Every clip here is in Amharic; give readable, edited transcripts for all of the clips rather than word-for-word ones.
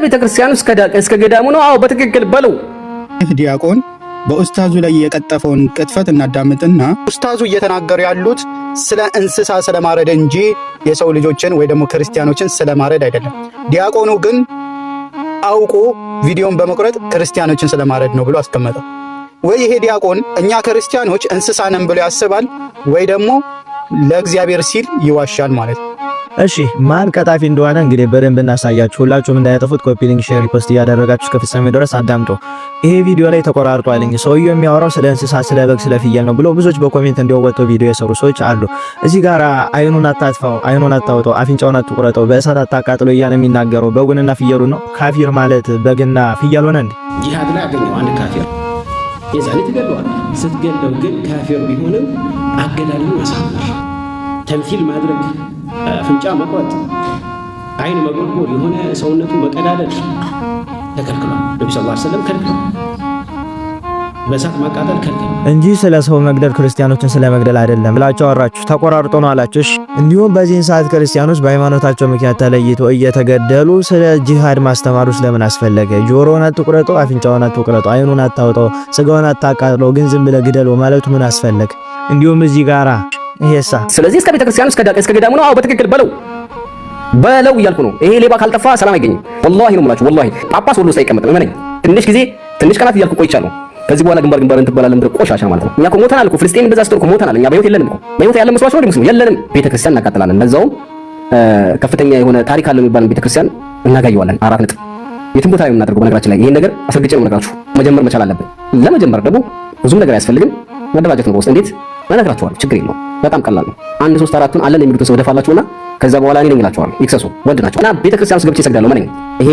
ቤተክርስቲያን እስከ ገዳሙ ነው። አዎ በትክክል በለው። ዲያቆን በኡስታዙ ላይ የቀጠፈውን ቅጥፈት እናዳምጥና ኡስታዙ እየተናገሩ ያሉት ስለ እንስሳ ስለማረድ እንጂ የሰው ልጆችን ወይ ደግሞ ክርስቲያኖችን ስለማረድ አይደለም። ዲያቆኑ ግን አውቆ ቪዲዮን በመቁረጥ ክርስቲያኖችን ስለማረድ ነው ብሎ አስቀመጠው። ወይ ይሄ ዲያቆን እኛ ክርስቲያኖች እንስሳ ነን ብሎ ያስባል ወይ ደግሞ ለእግዚአብሔር ሲል ይዋሻል ማለት ነው። እሺ ማን ቀጣፊ እንደሆነ እንግዲህ በደንብ እናሳያችሁ። ሁላችሁም እንዳያጠፉት ኮፒ ሊንክ ሼር ሪፖስት ያደረጋችሁ እስከ ፍጻሜ ድረስ አዳምጡ። ይሄ ቪዲዮ ላይ ተቆራርጧልኝ ሰውየው የሚያወራው ስለ እንስሳ ስለ በግ ስለ ፍየል ነው ብሎ ብዙዎች በኮሜንት እንዲወጡ ቪዲዮ የሰሩ ሰዎች አሉ። እዚህ ጋር አይኑን አታጥፋው፣ አይኑን አታውጣው፣ አፍንጫውን አትቁረጠው፣ በእሳት አታቃጥሎ እያለ የሚናገረው በጉንና ፍየሉ ነው። ካፊር ማለት በግና ፍየል ሆነ እንዴ? ጂሃድ ላይ አገኘው አንድ ካፊር የዛኔ ትገለዋል። ስትገለው ግን ካፊር ቢሆንም አገዳልን ማሳመር፣ ተምሲል ማድረግ፣ አፍንጫ መቁረጥ፣ አይን መጎልጎል፣ የሆነ ሰውነቱን መቀዳደድ ተከልክሏል። ነብዩ ሰለላሁ ዐለይሂ ወሰለም ከልክሏል። በእሳት ማቃጠል ከልክሏል እንጂ ስለ ሰው መግደል ክርስቲያኖችን ስለ መግደል አይደለም ብላችሁ አወራችሁ። ተቆራርጦ ነው አላችሁ። እንዲሁም በዚህን ሰዓት ክርስቲያኖች በሃይማኖታቸው ምክንያት ተለይተው እየተገደሉ ስለ ጂሃድ ማስተማሩ ስለምን አስፈለገ? ጆሮውን አትቁረጠው፣ አፍንጫውን አትቁረጠው፣ አይኑን አታውጣው፣ ስጋውን አታቃጥለው፣ ግን ዝም ብለህ ግደለው ማለቱ ምን አስፈለገ? እንዲሁም እዚህ ጋራ ይሄሳ ስለዚህ እስከ ቤተክርስቲያኑ እስከ ገዳሙ ነው። አዎ በትክክል በለው እያልኩ ነው። ይሄ ሌባ ካልጠፋ ሰላም አይገኝም። ወላሂ ነው የምላችሁ። ወላሂ ጳጳስ ሁሉ ሳይቀመጥ ነው። ትንሽ ቀናት እያልኩ ቆይቻለሁ። ከዚህ በኋላ ግንባር እንትባላለን ብለ ቆሻሻ ማለት ነው። እኛ እኮ ሞተናል እኮ ፍልስጤም እንደዛ ስትል እኮ ሞተናል። እኛ በህይወት የለንም እኮ በህይወት ያለ መስዋዕት ነው ሙስሊም የለንም። ቤተክርስቲያን እናቃጥላለን። ለዛውም ከፍተኛ የሆነ ታሪክ አለው የሚባል ቤተክርስቲያን እናጋየዋለን። 4 ነጥብ የትም ቦታ ላይ የምናደርገው። በነገራችን ላይ ይሄን ነገር አስረግጬ ነው የምነግራችሁ። መጀመር መቻል አለብን። ለመጀመር ደግሞ ብዙም ነገር አያስፈልግም። መደራጀት ነው። በውስጥ እንዴት እነግራችኋለሁ። ችግር የለውም። በጣም ቀላል ነው። 1 3 4ቱን አለን የሚሉት ሰው ደፋላችሁና ከዛ በኋላ እኔ ነኝ እላችኋለሁ። ይክሰሱ ወንድ ናቸው እና ቤተክርስቲያን ውስጥ ገብቼ እሰግዳለሁ። ማን ነኝ? ይሄ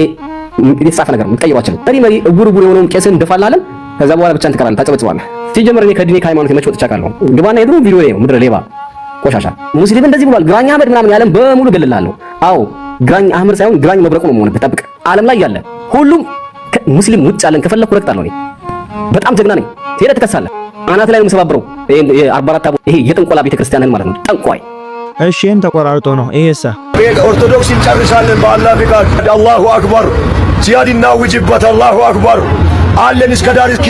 የተጻፈ ነገር ነው። የምትቀይሯቸው መሪ እጉር የሆነውን ቄስን ደፋላለን። ከዛ በኋላ ብቻ እንትቀራለን፣ ታጨበጭባለህ። ሲጀመር እኔ ከዲኔ ከሃይማኖት መቼ ወጥቼ አውቃለሁ? ግባና የድሮ ቪዲዮ ነው። ምድረ ሌባ ቆሻሻ ሙስሊም እንደዚህ ብሏል። ግራኝ አህመድ ምናምን ያለም በሙሉ ገልላለሁ። አዎ ግራኝ አህመድ ሳይሆን ግራኝ መብረቁ ነው የምሆንበት። ጠብቅ። ዓለም ላይ ያለ ሁሉም ሙስሊም ውጭ ያለን ከፈለኩ ረግጣለሁ። እኔ በጣም ጀግና ነኝ። ሄደህ ትከሳለህ። አናት ላይ ነው የምሰባብረው። ይሄ 44 ይሄ የጥንቆላ ቤተክርስቲያንን ማለት ነው። ጠንቋይ። እሺን ተቆራርጦ ነው ይሄሳ። ኦርቶዶክስ እንጨርሳለን በአላህ ፍቃድ። አላሁ አክበር። ጂሃድ እናውጅበት። አላሁ አክበር አለን እስከ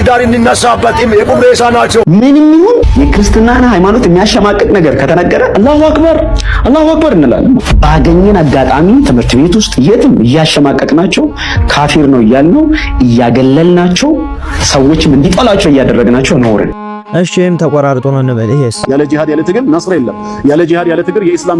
ዳር እንነሳበት። የቁም ሬሳ ናቸው። ምንም ይሁን የክርስትናን ሃይማኖት የሚያሸማቅቅ ነገር ከተነገረ አላሁ አክበር እንላለን። ባገኘን አጋጣሚ ትምህርት ቤት ውስጥ የትም እያሸማቀቅናቸው ካፊር ነው እያልነው እያገለልናቸው ሰዎችም እንዲጠላቸው እያደረግናቸው ኖርን። እሺም ተቆራርጦ ነው እንበል። ይሄስ ያለ ጂሃድ ያለ ትግል ነስር የለም። ያለ ጂሃድ ያለ ትግል የኢስላም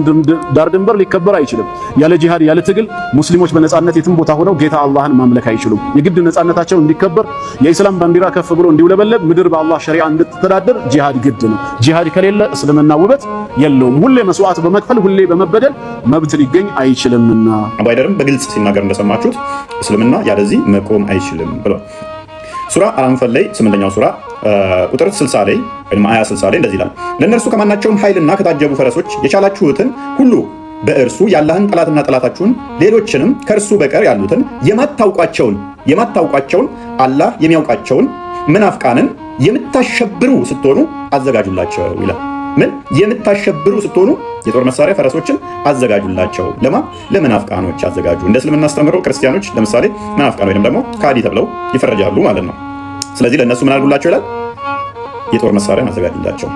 ዳር ድንበር ሊከበር አይችልም። ያለ ጂሃድ ያለ ትግል ሙስሊሞች በነጻነት የትም ቦታ ሆነው ጌታ አላህን ማምለክ አይችሉም። የግድ ነጻነታቸው እንዲከበር የኢስላም ባንዲራ ከፍ ብሎ እንዲውለበለብ ምድር በአላህ ሸሪዓ እንድትተዳደር ጂሃድ ግድ ነው። ጂሃድ ከሌለ እስልምና ውበት የለውም። ሁሌ መስዋዕት በመክፈል ሁሌ በመበደል መብት ሊገኝ አይችልምና አባይደርም በግልጽ ሲናገር እንደሰማችሁት እስልምና ያለዚህ መቆም አይችልም ብሏል። ሱራ አልአንፋል ላይ 8ኛው ሱራ ቁጥር 60 ላይ ወይም አያ 60 ላይ እንደዚህ ይላል፣ ለእነርሱ ከማናቸውም ኃይልና ከታጀቡ ፈረሶች የቻላችሁትን ሁሉ በእርሱ ያላህን ጠላትና ጠላታችሁን ሌሎችንም ከእርሱ በቀር ያሉትን የማታውቋቸውን አላህ የሚያውቃቸውን መናፍቃንን የምታሸብሩ ስትሆኑ አዘጋጁላቸው ይላል። ምን የምታሸብሩ ስትሆኑ የጦር መሳሪያ ፈረሶችን አዘጋጁላቸው። ለመናፍቃኖች አዘጋጁ። እንደ እስልምና አስተምሮ ክርስቲያኖች ለምሳሌ መናፍቃን ወይንም ደግሞ ካዲ ተብለው ይፈረጃሉ ማለት ነው። ስለዚህ ለእነሱ ምን አድርጉላቸው ይላል? የጦር መሳሪያን አዘጋጁላቸው።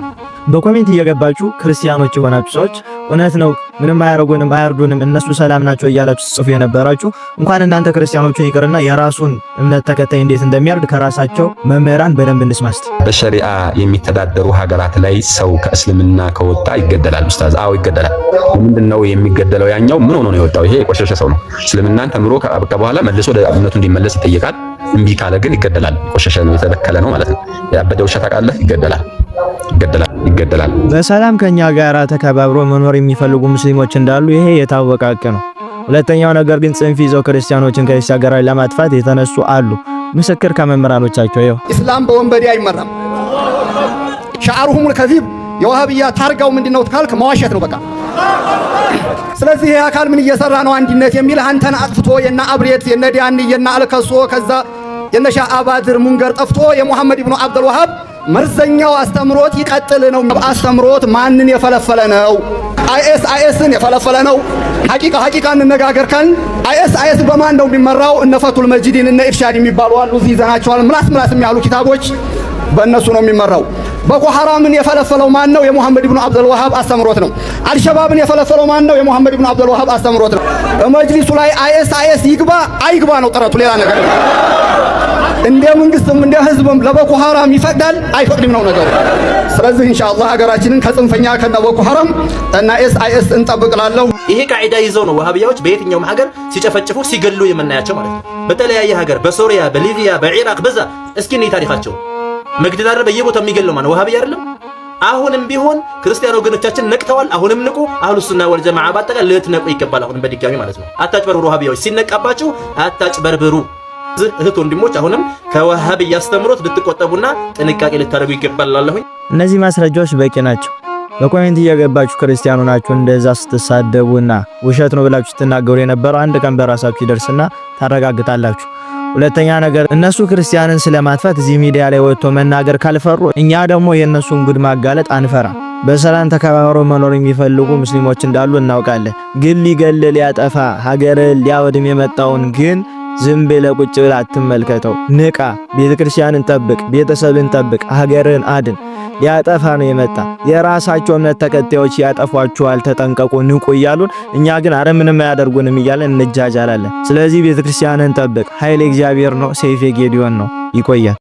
በኮሜንት እየገባችሁ ክርስቲያኖች የሆናችሁ ሰዎች እውነት ነው ምንም አያረጉንም አያርዱንም እነሱ ሰላም ናቸው እያላችሁ ጽፉ የነበራችሁ እንኳን እናንተ ክርስቲያኖችን ይቅርና የራሱን እምነት ተከታይ እንዴት እንደሚያርድ ከራሳቸው መምህራን በደንብ እንስማስት። በሸሪዓ የሚተዳደሩ ሀገራት ላይ ሰው ከእስልምና ከወጣ ይገደላል። ኡስታዝ አዎ ይገደላል። ምንድነው የሚገደለው? ያኛው ምን ሆኖ ነው የወጣው? ይሄ የቆሸሸ ሰው ነው። እስልምናን ተምሮ ከአበቃ በኋላ መልሶ ወደ እምነቱ እንዲመለስ ይጠየቃል። እምቢ ካለ ግን ይገደላል። ቆሸሸ ነው፣ የተበከለ ነው ማለት ነው። ያበደ ውሻ ታውቃለህ? ይገደላል። በሰላም ከኛ ጋር ተከባብሮ መኖር የሚፈልጉ ሙስሊሞች እንዳሉ ይሄ የታወቀ ሀቅ ነው። ሁለተኛው ነገር ግን ጽንፍ ይዘው ክርስቲያኖችን ከኢሳ ጋር ለማጥፋት የተነሱ አሉ። ምስክር ከመምህራኖቻቸው ይኸው። ኢስላም በወንበዴ አይመራም። ሻዕሩሁሙል ከዚብ የዋሃብያ ታርጋው ምንድነው ካልክ መዋሸት ነው በቃ። ስለዚህ ይሄ አካል ምን እየሰራ ነው? አንድነት የሚል አንተን አጥፍቶ የና አብሬት የነ ዲያን የና አልከሶ ከዛ የነሻ አባድር ሙንገር ጠፍቶ የሙሐመድ ኢብኑ አብዱል ወሃብ መርዘኛው አስተምሮት ይቀጥል ነው። አስተምሮት ማንን የፈለፈለ ነው? አይኤስን የፈለፈለ ነው። ሐቂቃ እንነጋገር ካልን አይኤስ በማን ነው የሚመራው? እነ ፈቱል መጂድን እነ ኢርሻድ የሚባሉ አሉ። እዚህ ይዘናቸዋል። ምላስ የሚያሉ ኪታቦች በእነሱ ነው የሚመራው። ቦኮ ሐራምን የፈለፈለው ማን ነው? የሙሐመድ ኢብኑ አብዱል ወሃብ አስተምሮት ነው። አልሸባብን የፈለፈለው ማን ነው? የሙሐመድ ኢብኑ አብዱል ወሃብ አስተምሮት ነው። በመጅሊሱ ላይ አይኤስ ይግባ አይግባ ነው ጥረቱ፣ ሌላ ነገር ነው። እንደ መንግስትም እንደ ህዝብም ለቦኮ ሐራም ይፈቅዳል አይፈቅድም ነው ነገሩ። ስለዚህ ኢንሻአላህ ሀገራችንን ከጽንፈኛ ከነ ቦኮ ሐራም እና አይኤስ እንጠብቅላለሁ። ይሄ ቃዒዳ ይዘው ነው ወሃቢያዎች በየትኛውም ሀገር ሲጨፈጭፉ ሲገሉ የምናያቸው ማለት ነው። በተለያየ ሀገር በሶሪያ፣ በሊቢያ፣ በኢራቅ በዛ እስኪ ነው ታሪካቸው። መግደል በየቦታው የሚገለው ማለት ወሃቢያ አይደለም። አሁንም ቢሆን ክርስቲያን ወገኖቻችን ነቅተዋል። አሁንም ንቁ። አህሉ ሱና ወል ጀማዓ ባጠቃላይ ልትነቁ ይገባል። አሁንም በድጋሚ ማለት ነው። አታጭበርብሩ። ወሃቢያዎች ሲነቃባችሁ አታጭበርብሩ። እህት ወንድሞች አሁንም ከወሃቢያ አስተምሮት ልትቆጠቡና ጥንቃቄ ልታደርጉ ይገባል እላለሁኝ። እነዚህ ማስረጃዎች በቂ ናቸው። በኮሜንት እየገባችሁ ክርስቲያኑ ናችሁ እንደዛ ስትሳደቡና ውሸት ነው ብላችሁ ስትናገሩ የነበረው አንድ ቀን በራሳችሁ ይደርስና ታረጋግጣላችሁ። ሁለተኛ ነገር እነሱ ክርስቲያንን ስለማጥፋት እዚህ ሚዲያ ላይ ወጥቶ መናገር ካልፈሩ እኛ ደግሞ የነሱን ጉድ ማጋለጥ አንፈራ። በሰላም ተከባብረው መኖር የሚፈልጉ ሙስሊሞች እንዳሉ እናውቃለን። ግን ሊገል ሊያጠፋ ሀገርን ሊያወድም የመጣውን ግን ዝም ብለህ ቁጭ ብለህ አትመልከተው። ንቃ። ቤተክርስቲያንን ጠብቅ፣ ቤተሰብን ጠብቅ፣ ሀገርን አድን። ሊያጠፋ ነው የመጣ። የራሳቸው እምነት ተከታዮች ያጠፏቸዋል፣ ተጠንቀቁ፣ ንቁ እያሉን እኛ ግን አረ ምንም አያደርጉንም እያለን እንጃጃላለን። ስለዚህ ቤተክርስቲያንን ጠብቅ። ኃይል እግዚአብሔር ነው፣ ሰይፍ ጌዲዮን ነው። ይቆያል።